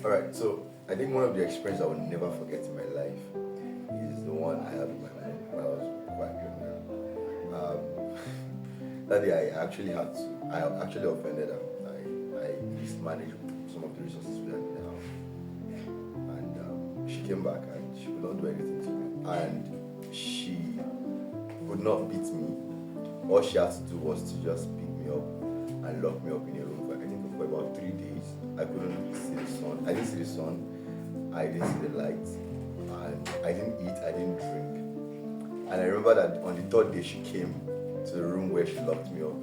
Alright, so I think one of the experiences I will never forget in my life is the one I had with my mom when I was quite young. That day I actually offended her. I mismanaged some of the resources we had in the house. And she came back and she could not do anything to me. And she could not beat me. All she had to do was to just pick me up and lock me up in a room for, I think, for about 3 days. I couldn't see the sun. I didn't see the sun. I didn't see the light. And I didn't eat. I didn't drink. And I remember that on the third day she came to the room where she locked me up.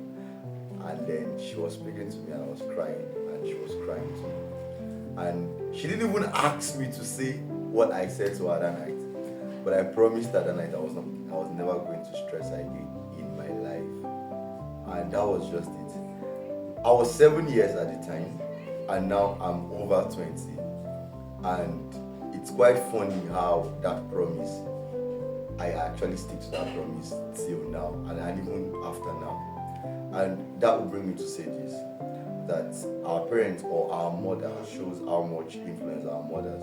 And then she was speaking to me and I was crying. And she was crying too. And she didn't even ask me to say what I said to her that night. But I promised her that night I was never going to stress her again in my life. And that was just it. I was 7 years at the time, and now I'm over 20. And it's quite funny how that promise, I actually stick to that promise till now, and even after now. And that will bring me to say this, that our parents or our mother shows how much influence our mothers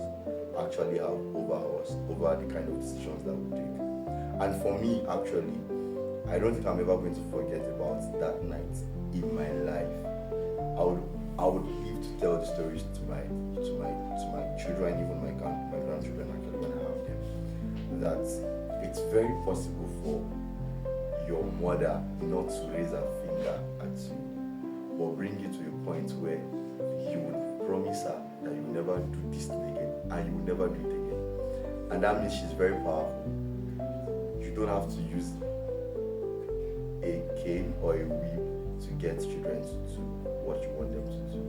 actually have over us, over the kind of decisions that we take. And for me, actually, I don't think I'm ever going to forget about that night in my life. I would live to tell the stories to my children, even my grandchildren actually when I have them. That it's very possible for your mother not to raise her finger at you, but bring you to a point where you would promise her that you will never do this thing again, and you will never do it again. And that means she's very powerful. You don't have to use a cane or a whip to get children to do what you want them to do.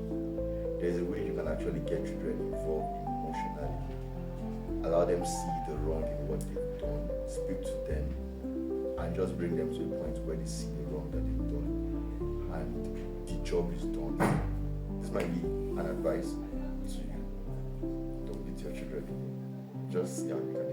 There's a way you can actually get children involved emotionally. Allow them see the wrong in what they've done, speak to them, and just bring them to a point where they see the wrong that they've done. And the job is done. This might be an advice to you. Don't beat your children. Just see how you can